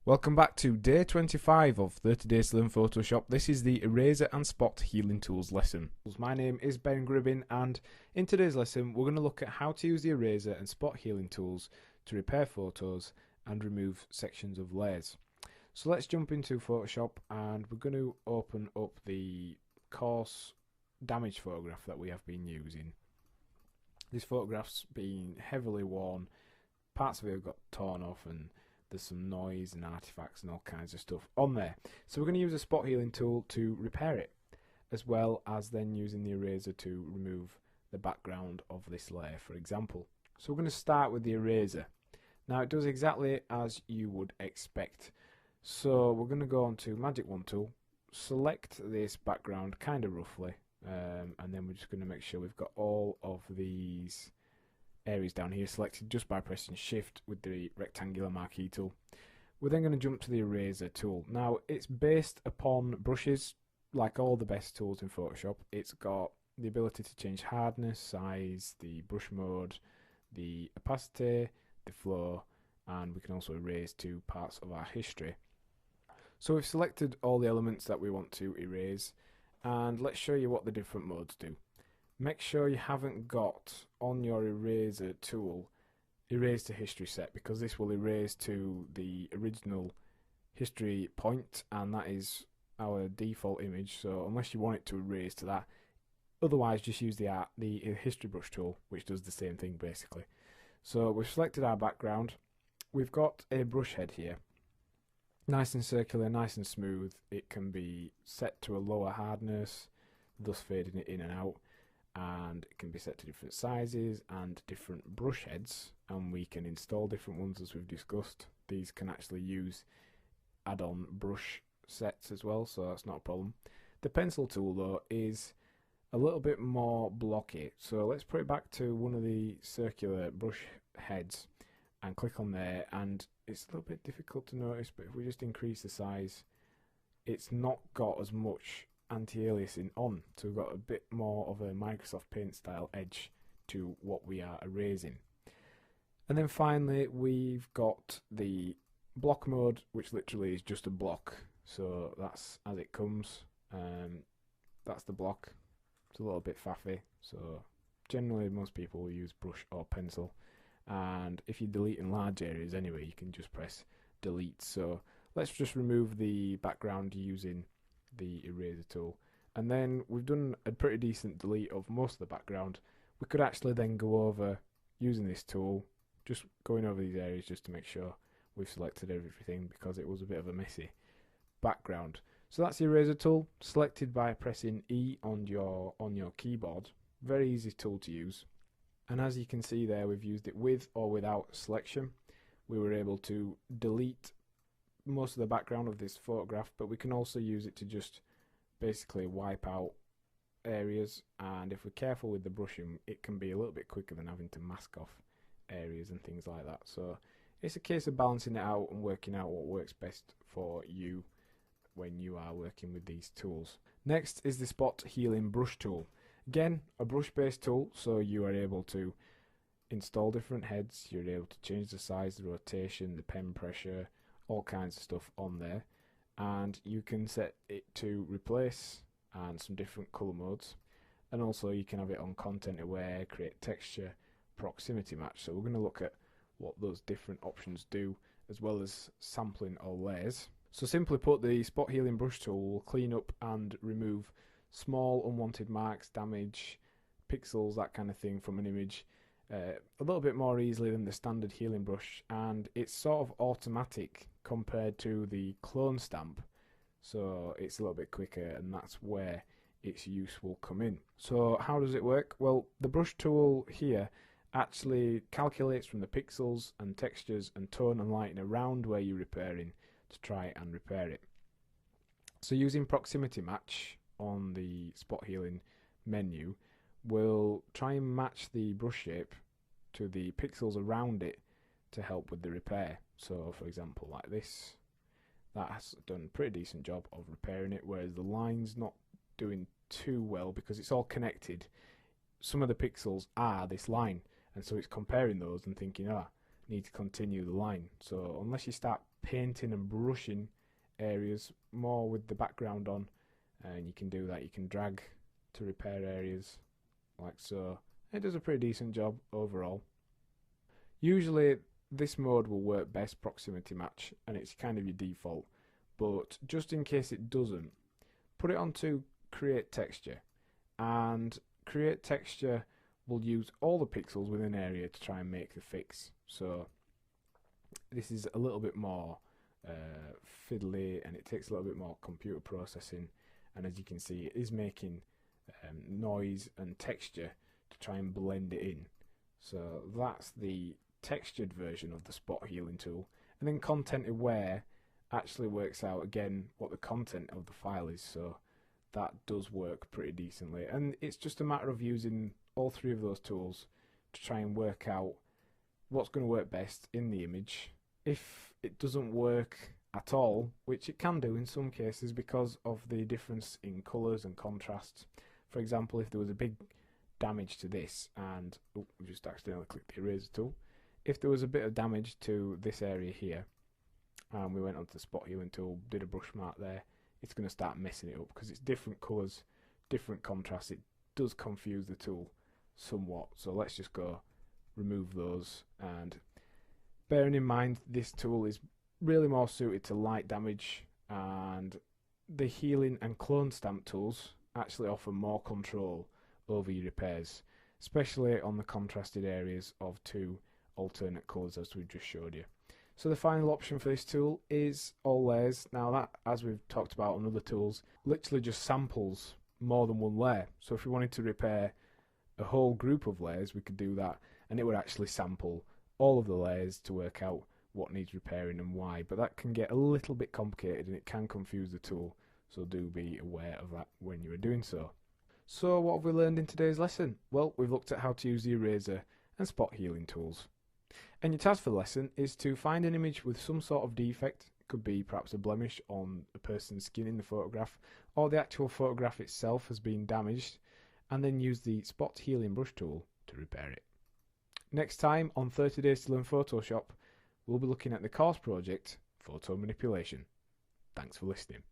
Welcome back to day 25 of 30 Days to Learn Photoshop. This is the Eraser and Spot Healing Tools lesson. My name is Ben Gribbin, and in today's lesson we're going to look at how to use the Eraser and Spot Healing Tools to repair photos and remove sections of layers. So let's jump into Photoshop, and we're going to open up the coarse damaged photograph that we have been using. This photograph's been heavily worn, parts of it have got torn off, and there's some noise and artifacts and all kinds of stuff on there. So we're going to use a spot healing tool to repair it, as well as then using the eraser to remove the background of this layer, for example. So we're going to start with the eraser. Now it does exactly as you would expect. So we're going to go on to Magic Wand tool, select this background kind of roughly, and then we're just going to make sure we've got all of these areas down here selected just by pressing shift with the rectangular marquee tool. We're then going to jump to the eraser tool. Now it's based upon brushes, like all the best tools in Photoshop. It's got the ability to change hardness, size, the brush mode, the opacity, the flow, and we can also erase two parts of our history. So we've selected all the elements that we want to erase, and let's show you what the different modes do. Make sure you haven't got on your eraser tool erase to history set, because this will erase to the original history point, and that is our default image. So unless you want it to erase to that, otherwise just use the history brush tool, which does the same thing basically. So we've selected our background. We've got a brush head here, nice and circular, nice and smooth. It can be set to a lower hardness, thus fading it in and out, and it can be set to different sizes and different brush heads, and we can install different ones as we've discussed. These can actually use add-on brush sets as well, so that's not a problem. The pencil tool though is a little bit more blocky, so let's put it back to one of the circular brush heads and click on there, and it's a little bit difficult to notice, but if we just increase the size, it's not got as much anti-aliasing on, so we've got a bit more of a Microsoft Paint style edge to what we are erasing. And then finally we've got the block mode, which literally is just a block, so that's as it comes. That's the block. It's a little bit faffy, so generally most people will use brush or pencil, and if you're deleting large areas anyway, you can just press delete. So let's just remove the background using the eraser tool, and then we've done a pretty decent delete of most of the background. We could actually then go over using this tool, just going over these areas just to make sure we've selected everything, because it was a bit of a messy background. So that's the eraser tool, selected by pressing E on your keyboard. Very easy tool to use, and as you can see there, we've used it with or without selection. We were able to delete most of the background of this photograph, but we can also use it to just basically wipe out areas, and if we're careful with the brushing, it can be a little bit quicker than having to mask off areas and things like that. So it's a case of balancing it out and working out what works best for you when you are working with these tools. Next is the Spot Healing Brush tool. Again, a brush based tool, so you are able to install different heads, you're able to change the size, the rotation, the pen pressure, all kinds of stuff on there, and you can set it to replace and some different color modes, and also you can have it on content aware, create texture, proximity match. So we're going to look at what those different options do, as well as sampling all layers. So simply put, the Spot Healing Brush tool will clean up and remove small unwanted marks, damage, pixels, that kind of thing from an image a little bit more easily than the standard healing brush, and it's sort of automatic compared to the clone stamp, so it's a little bit quicker, and that's where its use will come in. So how does it work? Well, the brush tool here actually calculates from the pixels and textures and tone and lighting around where you're repairing to try and repair it. So using proximity match on the spot healing menu, we'll try and match the brush shape to the pixels around it to help with the repair. So for example, like this, that has done a pretty decent job of repairing it, whereas the line's not doing too well because it's all connected. Some of the pixels are this line, and so it's comparing those and thinking, need to continue the line. So unless you start painting and brushing areas more with the background on, and you can do that, you can drag to repair areas like so. It does a pretty decent job overall. Usually this mode will work best proximity match, and it's kind of your default, but just in case it doesn't, put it onto create texture, and create texture will use all the pixels within an area to try and make the fix. So this is a little bit more fiddly, and it takes a little bit more computer processing, and as you can see, it is making noise and texture to try and blend it in. So that's the textured version of the spot healing tool. And then content aware actually works out again what the content of the file is, so that does work pretty decently. And it's just a matter of using all three of those tools to try and work out what's going to work best in the image. If it doesn't work at all, which it can do in some cases because of the difference in colours and contrasts. For example, if there was a big damage to this, and we just accidentally clicked the eraser tool. If there was a bit of damage to this area here, and we went onto the spot healing tool, did a brush mark there, it's going to start messing it up because it's different colours, different contrasts. It does confuse the tool somewhat. So let's just go remove those, and bearing in mind this tool is really more suited to light damage, and the healing and clone stamp tools actually offer more control over your repairs, especially on the contrasted areas of two alternate colours as we've just showed you. So the final option for this tool is all layers. Now that, as we've talked about on other tools, literally just samples more than one layer. So if we wanted to repair a whole group of layers, we could do that, and it would actually sample all of the layers to work out what needs repairing and why. But that can get a little bit complicated, and it can confuse the tool, so do be aware of that when you are doing so. So what have we learned in today's lesson? Well, we've looked at how to use the eraser and spot healing tools. And your task for the lesson is to find an image with some sort of defect. It could be perhaps a blemish on a person's skin in the photograph, or the actual photograph itself has been damaged, and then use the spot healing brush tool to repair it. Next time on 30 Days to Learn Photoshop, we'll be looking at the course project, Photo Manipulation. Thanks for listening.